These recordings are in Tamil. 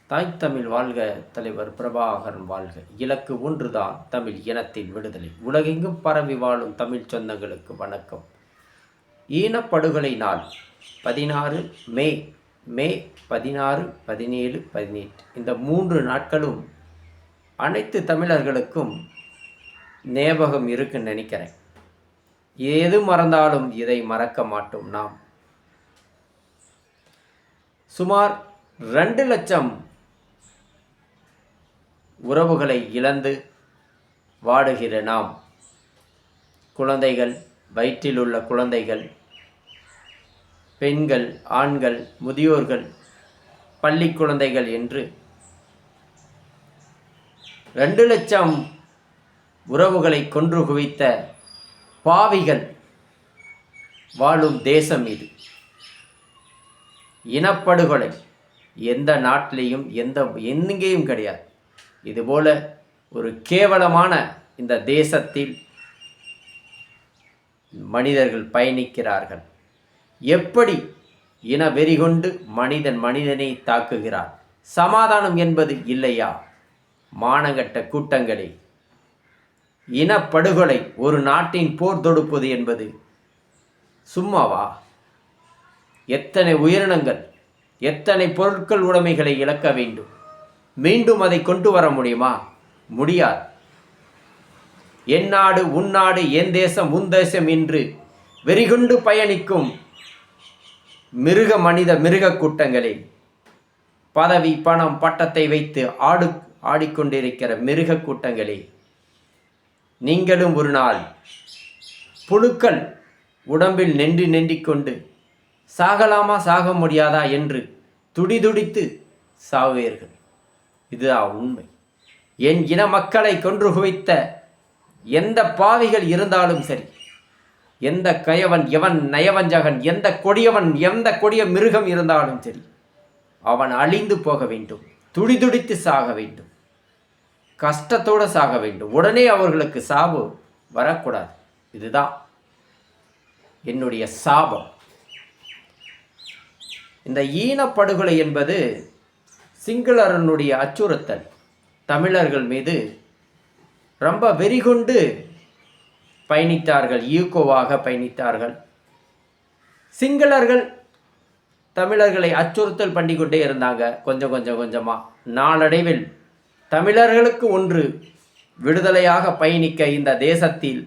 தாய் தமிழ் வாழ்க, தலைவர் பிரபாகரன் வாழ்க. இலக்கு ஒன்றுதான், தமிழ் இனத்தின் விடுதலை. உலகெங்கும் பரவி வாழும் தமிழ் சொந்தங்களுக்கு வணக்கம். ஈனப்படுகொலை நாள் 16 மே, மே 16, 17, 18 இந்த 3 நாட்களும் அனைத்து தமிழர்களுக்கும் ஞாபகம் இருக்குன்னு நினைக்கிறேன். எது மறந்தாலும் இதை மறக்க மாட்டோம் நாம். சுமார் 2 லட்சம் உறவுகளை இழந்து வாடுகிற நாம், குழந்தைகள், வயிற்றில் உள்ள குழந்தைகள், பெண்கள், ஆண்கள், முதியோர்கள், பள்ளி குழந்தைகள் என்று 2 லட்சம் உறவுகளை கொன்று குவித்த பாவிகள் வாழும் தேசம் இது. இனப்படுகொலை எந்த நாட்டிலையும் எங்கேயும் கிடையாது. இதுபோல ஒரு கேவலமான இந்த தேசத்தில் மனிதர்கள் பயணிக்கிறார்கள். எப்படி இன வெறி கொண்டு மனிதனை தாக்குகிறார். சமாதானம் என்பது இல்லையா? மானகட்ட கூட்டங்களே, இனப்படுகொலை, ஒரு நாட்டின் போர் தொடுப்பது என்பது சும்மாவா? எத்தனை உயிரினங்கள், எத்தனை பொருட்கள் உடைமைகளை இழக்க வேண்டும்? மீண்டும் அதை கொண்டு வர முடியுமா? முடியாது. என் நாடு உன் நாடு, என் தேசம் உன் தேசம் என்று வெறிகொண்டு பயணிக்கும் மிருக கூட்டங்களே, பதவி, பணம், பட்டத்தை வைத்து ஆடிக்கொண்டிருக்கிற மிருக கூட்டங்களே, நீங்களும் ஒரு நாள் புழுக்கள் உடம்பில் நெண்டிக்கொண்டு சாகலாமா சாக முடியாதா என்று துடிதுடித்து சாவீர்கள். இதுதான் உண்மை. என் இன மக்களை கொன்று குவித்த எந்த பாவிகள் இருந்தாலும் சரி, எந்த கயவன், எவன் நயவஞ்சகன், எந்த கொடிய மிருகம் இருந்தாலும் சரி, அவன் அழிந்து போக வேண்டும். துடிதுடித்து சாக வேண்டும். கஷ்டத்தோடு சாக வேண்டும். உடனே அவர்களுக்கு சாவு வரக்கூடாது. இதுதான் என்னுடைய சாபம். இந்த ஈனப்படுகொலை என்பது சிங்களரனுடைய அச்சுறுத்தல். தமிழர்கள் மீது ரொம்ப வெறிகொண்டு பயணித்தார்கள், ஈகோவாக பயணித்தார்கள். சிங்களர்கள் தமிழர்களை அச்சுறுத்தல் பண்ணிக்கொண்டே இருந்தாங்க. கொஞ்சமாக நாளடைவில் தமிழர்களுக்கு ஒன்று விடுதலையாக பயணிக்க இந்த தேசத்தில்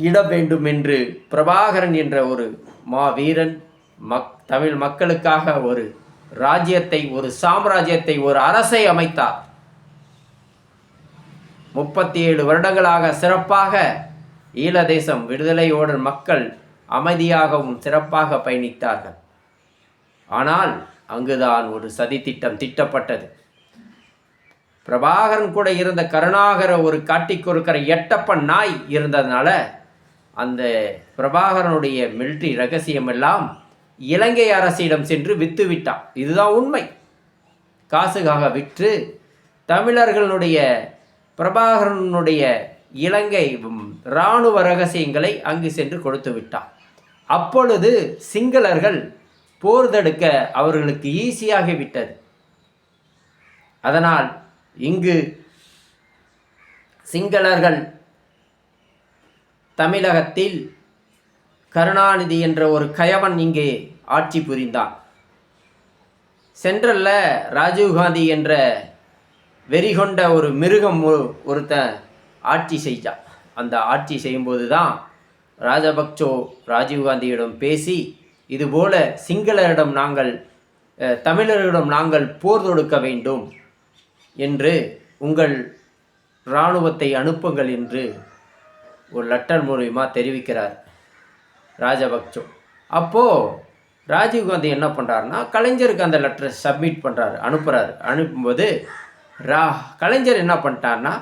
இடம் வேண்டும் என்று பிரபாகரன் என்ற ஒரு மாவீரன் தமிழ் மக்களுக்காக ஒரு ராஜ்யத்தை, ஒரு சாம்ராஜ்யத்தை, ஒரு அரசை அமைத்தார். 37 வருடங்களாக சிறப்பாக ஈழதேசம் விடுதலையோடு மக்கள் அமைதியாகவும் சிறப்பாக பயணித்தார்கள். ஆனால் அங்குதான் ஒரு சதி திட்டம் திட்டப்பட்டது. பிரபாகரன் கூட இருந்த கருணாகர ஒரு காட்டிக்கொருக்கிற எட்டப்பன் நாய் இருந்ததுனால அந்த பிரபாகரனுடைய மிலிட்ரி ரகசியமெல்லாம் இலங்கை அரசிடம் சென்று விற்று விட்டான். இதுதான் உண்மை. காசுக்காக விற்று தமிழர்களுடைய பிரபாகரனுடைய இலங்கை இராணுவ ரகசியங்களை அங்கு சென்று கொடுத்து விட்டான். அப்பொழுது சிங்களர்கள் போர் தடுக்க அவர்களுக்கு ஈஸியாகி விட்டது. அதனால் இங்கு சிங்களர்கள் தமிழகத்தில் கருணாநிதி என்ற ஒரு கயவன் இங்கே ஆட்சி புரிந்தான். சென்ட்ரல்ல ராஜீவ்காந்தி என்ற வெறிகொண்ட ஒரு மிருகம் ஒருத்தன் ஆட்சி செய்தான். அந்த ஆட்சி செய்யும்போது தான் ராஜபக்சோ ராஜீவ்காந்தியிடம் பேசி, இதுபோல சிங்களரிடம் தமிழரிடம் நாங்கள் போர் தொடுக்க வேண்டும் என்று உங்கள் இராணுவத்தை அனுப்புங்கள் என்று ஒரு லெட்டர் மூலமா தெரிவிக்கிறார் ராஜபக்சோ. அப்போது ராஜீவ்காந்தி என்ன பண்ணுறாருன்னா, கலைஞருக்கு அந்த லெட்டரை சப்மிட் பண்ணுறாரு, அனுப்பும்போது கலைஞர் என்ன பண்ணிட்டார்னா,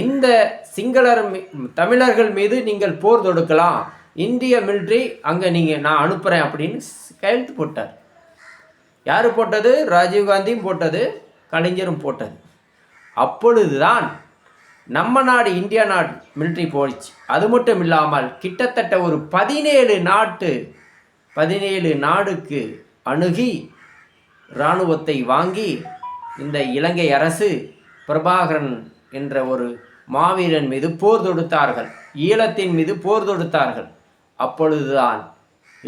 இந்த தமிழர்கள் மீது நீங்கள் போர் தொடுக்கலாம், இந்திய மிலிட்ரி அங்கே நான் அனுப்புகிறேன் அப்படின்னு கையெழுத்து போட்டார். யார் போட்டது? ராஜீவ்காந்தியும் போட்டது, கலைஞரும் போட்டது. அப்பொழுதுதான் நம்ம நாடு, இந்தியா நாடு மிலிட்ரி போயிடுச்சு. அது மட்டும் இல்லாமல் கிட்டத்தட்ட ஒரு 17 நாடுக்கு அணுகி இராணுவத்தை வாங்கி இந்த இலங்கை அரசு பிரபாகரன் என்ற ஒரு மாவீரன் மீது போர் தொடுத்தார்கள், ஈழத்தின் மீது போர் தொடுத்தார்கள். அப்பொழுதுதான்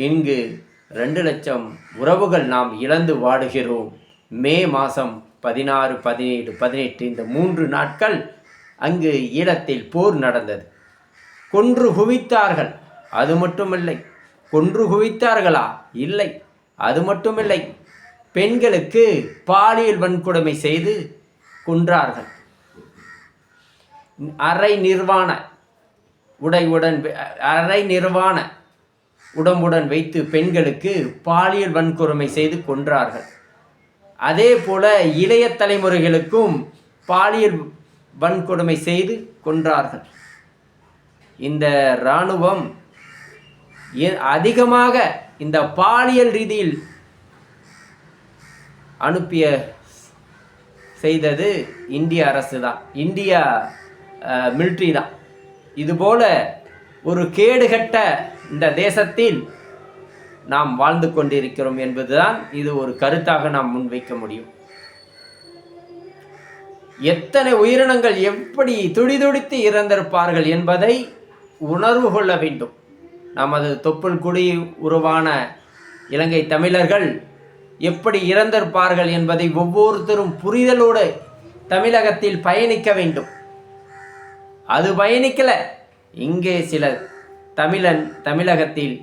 இங்கு 2 லட்சம் உறவுகள் நாம் இழந்து வாடுகிறோம். மே மாதம் 16, 17, 18 இந்த 3 நாட்கள் அங்கு ஈழத்தில் போர் நடந்தது. கொன்று குவித்தார்கள். அது மட்டுமில்லை, கொன்று குவித்தார்களா? இல்லை, அது மட்டுமில்லை, பெண்களுக்கு பாலியல் வன்கொடுமை செய்து கொன்றார்கள். அரை நிர்வாண உடம்புடன் வைத்து பெண்களுக்கு பாலியல் வன்கொடுமை செய்து கொன்றார்கள். அதே போல இளைய தலைமுறைகளுக்கும் பாலியல் வன்கொடுமை செய்து கொன்றார்கள். இந்த இராணுவம் அதிகமாக இந்த பாலியல் ரீதியில் செய்தது இந்திய அரசு தான், இந்திய மிலிட்ரி தான். இதுபோல ஒரு கேடுகட்ட இந்த தேசத்தில் நாம் வாழ்ந்து கொண்டிருக்கிறோம் என்பதுதான் இது ஒரு கருத்தாக நாம் முன்வைக்க முடியும். எத்தனை உயிரினங்கள் எப்படி துடிதுடித்து இறந்திருப்பார்கள் என்பதை உணர்வு கொள்ள வேண்டும். நமது தொப்புள் குடி உருவான இலங்கை தமிழர்கள் எப்படி இறந்திருப்பார்கள் என்பதை ஒவ்வொருத்தரும் புரிதலோடு தமிழகத்தில் பயணிக்க வேண்டும். அது பயணிக்கல. இங்கே சில தமிழகத்தில்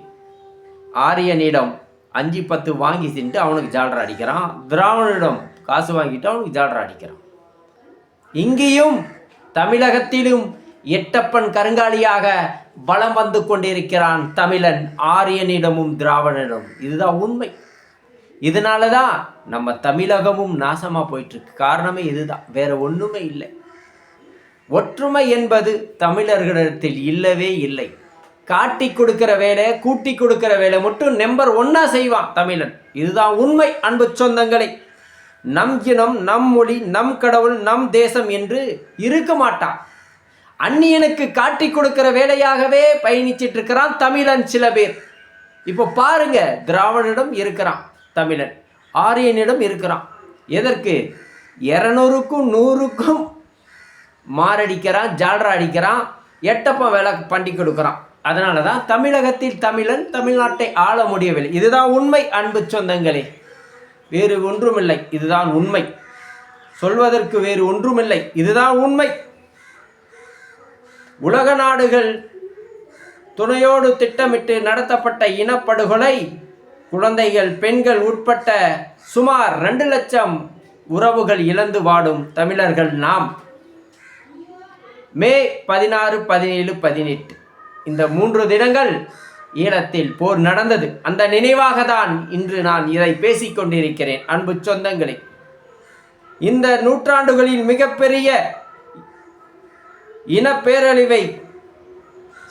ஆரியனிடம் 5-10 வாங்கி சென்று அவனுக்கு ஜால்ரா அடிக்கிறான், திராவிடனிடம் காசு வாங்கிட்டு அவனுக்கு ஜால்ரா அடிக்கிறான். இங்கேயும் தமிழகத்திலும் எட்டப்பன் கருங்காலியாக வலம் வந்து கொண்டிருக்கிறான் தமிழன், ஆரியனிடமும் திராவிடனிடம். இதுதான் உண்மை. இதனால தான் நம்ம தமிழகமும் நாசமாக போயிட்டுருக்கு. காரணமே இதுதான், வேற ஒன்றுமே இல்லை. ஒற்றுமை என்பது தமிழர்களிடத்தில் இல்லவே இல்லை. காட்டி கொடுக்கிற வேலை, கூட்டி கொடுக்கிற வேலை மட்டும் நம்பர் 1 செய்வான் தமிழன். இதுதான் உண்மை. அன்பு சொந்தங்களை, நம் இனம், நம் மொழி, நம் கடவுள், நம் தேசம் என்று இருக்க மாட்டான். அந்நியனுக்கு காட்டி கொடுக்கிற வேலையாகவே பயணிச்சிட்டு இருக்கிறான் தமிழன் சில பேர். இப்போ பாருங்க, திராவிடனிடம் இருக்கிறான் தமிழன், ஆரியனிடம் இருக்கிறான். எதற்கு? 200க்கும் 100க்கும் மாரடிக்கிறான், ஜால்ரா அடிக்கிறான், எட்டப்ப வேலை பண்ணி கொடுக்குறான். அதனால தான் தமிழகத்தில் தமிழன் தமிழ்நாட்டை ஆள முடியவில்லை. இதுதான் உண்மை அன்பு சொந்தங்களே, வேறு ஒன்றுமில்லை. இதுதான் உண்மை, சொல்வதற்கு வேறு ஒன்றுமில்லை. இதுதான் உண்மை. உலக நாடுகள் துணையோடு திட்டமிட்டு நடத்தப்பட்ட இனப்படுகொலை, குழந்தைகள், பெண்கள் உட்பட்ட சுமார் 2 லட்சம் உறவுகள் இழந்து வாடும் தமிழர்கள் நாம். மே 16, 17, 18 இந்த 3 தினங்கள் ஈழத்தில் போர் நடந்தது. அந்த நினைவாக தான் இன்று நான் இதை பேசிக்கொண்டிருக்கிறேன். அன்பு சொந்தங்களே, இந்த நூற்றாண்டுகளில் மிகப்பெரிய இனப்பேரழிவை,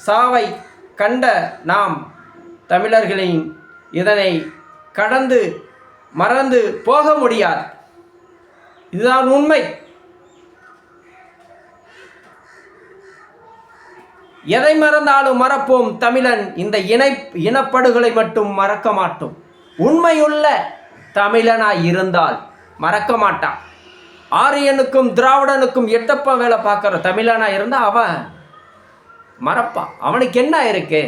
சாவை கண்ட நாம் தமிழர்களின் இதனை கடந்து மறந்து போக முடியாது. இதுதான் உண்மை. எதை மறந்தாலும் மறப்போம் தமிழன். இந்த இனப்படுகொலை மட்டும் மறக்க மாட்டோம். உண்மையுள்ள தமிழனாய் இருந்தால் மறக்க மாட்டான். ஆரியனுக்கும் திராவிடனுக்கும் எட்டப்ப வேலை பார்க்குற தமிழனாக இருந்தால் அவன் மறப்பான். அவனுக்கு என்ன இருக்கு?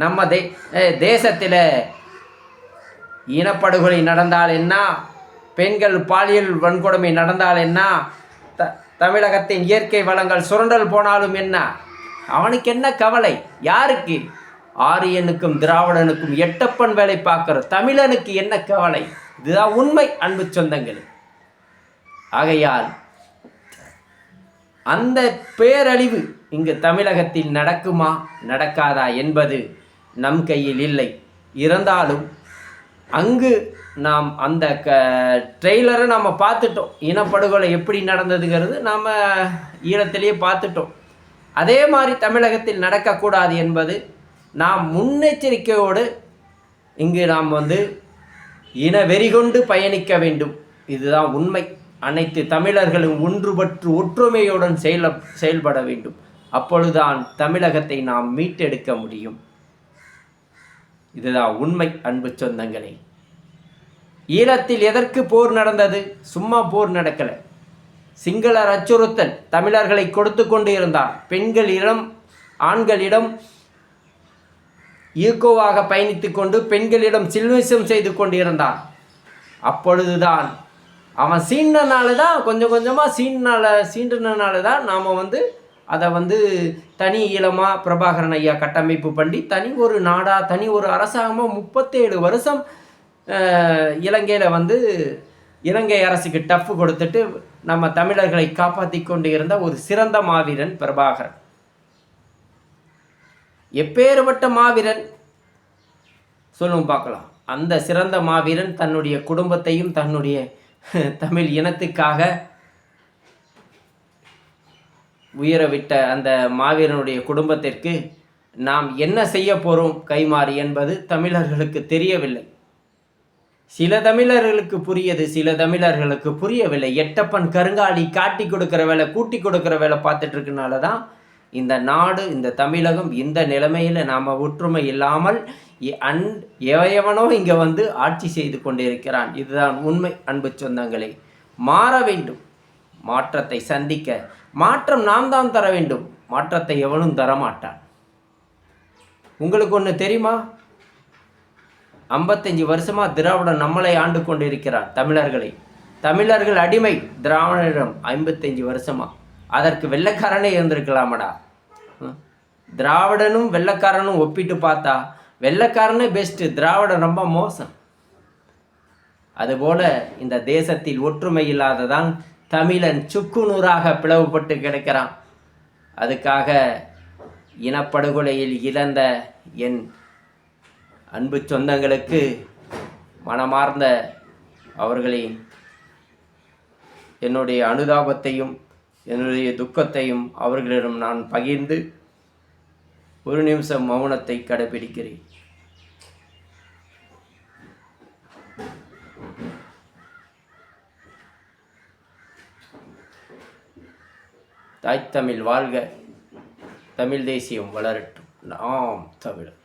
நம்ம தேசத்தில் இனப்படுகொலை நடந்தால் என்ன, பெண்கள் பாலியல் வன்கொடுமை நடந்தால் என்ன, தமிழகத்தின் இயற்கை வளங்கள் சுரண்டல் போனாலும் என்ன, அவனுக்கு என்ன கவலை? யாருக்கு? ஆரியனுக்கும் திராவிடனுக்கும் எட்டப்பன் வேலை பார்க்குற தமிழனுக்கு என்ன கவலை? இதுதான் உண்மை அன்பு சொந்தங்களே. ஆகையால் அந்த பேரழிவு இங்கு தமிழகத்தில் நடக்குமா நடக்காதா என்பது நம் கையில் இல்லை. இருந்தாலும் அங்கு நாம் அந்த ட்ரெய்லரை நம்ம பார்த்துட்டோம். இனப்படுகொலை எப்படி நடந்ததுங்கிறது நாம் ஈழத்திலேயே பார்த்துட்டோம். அதே மாதிரி தமிழகத்தில் நடக்கக்கூடாது என்பது நாம் முன்னெச்சரிக்கையோடு இங்கு நாம் இன வெறி கொண்டு பயணிக்க வேண்டும். இதுதான் உண்மை. அனைத்து தமிழர்களும் ஒன்றுபட்டு ஒற்றுமையுடன் செயல்பட வேண்டும். அப்பொழுதுதான் தமிழகத்தை நாம் மீட்டெடுக்க முடியும். இதுதான் உண்மை அன்பு சொந்தங்களே. ஈழத்தில் எதற்கு போர் நடந்தது? சும்மா போர் நடக்கலை. சிங்களர் அச்சுறுத்தல் தமிழர்களை கொடுத்து கொண்டு இருந்தார். பெண்களிடம் ஆண்களிடம் ஈகோவாக பயணித்து கொண்டு பெண்களிடம் சில்மிசம் செய்து கொண்டிருந்தான். அப்பொழுதுதான் அவன் சீண்டினால தான் கொஞ்சம் கொஞ்சமாக சீண்டினால தான் நாம் அதை தனி ஈழமாக பிரபாகரன் ஐயா கட்டமைப்பு பண்ணி தனி ஒரு நாடாக தனி ஒரு அரசாங்கமாக 37 வருஷம் இலங்கையில் இலங்கை அரசுக்கு டஃப் கொடுத்துட்டு நம்ம தமிழர்களை காப்பாற்றி கொண்டு இருந்த ஒரு சிறந்த மாவீரன் பிரபாகரன். எப்பேறுபட்ட மாவீரன் சொல்லும் பார்க்கலாம். அந்த சிறந்த மாவீரன் தன்னுடைய குடும்பத்தையும் தன்னுடைய தமிழ் இனத்துக்காக உயரவிட்ட அந்த மாவீரனுடைய குடும்பத்திற்கு நாம் என்ன செய்ய போகிறோம் கைமாறி என்பது தமிழர்களுக்கு தெரியவில்லை. சில தமிழர்களுக்கு புரியது, சில தமிழர்களுக்கு புரியவில்லை. எட்டப்பன் கருங்காலி காட்டி கொடுக்குற வேலை கூட்டி கொடுக்குற வேலை பார்த்துட்டு இருக்கனால தான் இந்த நாடு இந்த தமிழகம் இந்த நிலைமையில் நாம் ஒற்றுமை இல்லாமல் எவனோ இங்கே ஆட்சி செய்து கொண்டிருக்கிறான். இதுதான் உண்மை. அன்பு சொந்தங்களே, மாற வேண்டும். மாற்றத்தை சந்திக்க மாற்றம் நாம் தான் தர வேண்டும். மாற்றத்தை எவனும் தரமாட்டான். உங்களுக்கு ஒன்று தெரியுமா? 55 வருஷமாக திராவிடன் நம்மளை ஆண்டு கொண்டு இருக்கிறான். தமிழர்கள் அடிமை திராவிடரிடம் 55 வருஷமாக. அதற்கு வெள்ளைக்காரனே இருந்திருக்கலாமடா. திராவிடனும் வெள்ளைக்காரனும் ஒப்பிட்டு பார்த்தா வெள்ளைக்காரனே பெஸ்ட்டு, திராவிடன் ரொம்ப மோசம். அதுபோல் இந்த தேசத்தில் ஒற்றுமை இல்லாததான் தமிழன் சுக்குநூறாக பிளவுபட்டு கிடக்கிறான். அதுக்காக இனப்படுகொலையில் இழந்த என் அன்பு சொந்தங்களுக்கு மனமார்ந்த அவர்களின் என்னுடைய அனுதாபத்தையும் என்னுடைய துக்கத்தையும் அவர்களிடம் நான் பகிர்ந்து ஒரு நிமிஷம் மௌனத்தை கடைபிடிக்கிறேன். தாய் தமிழ் வாழ்க, தமிழ் தேசியம் வளரட்டும். நாம் தமிழர்.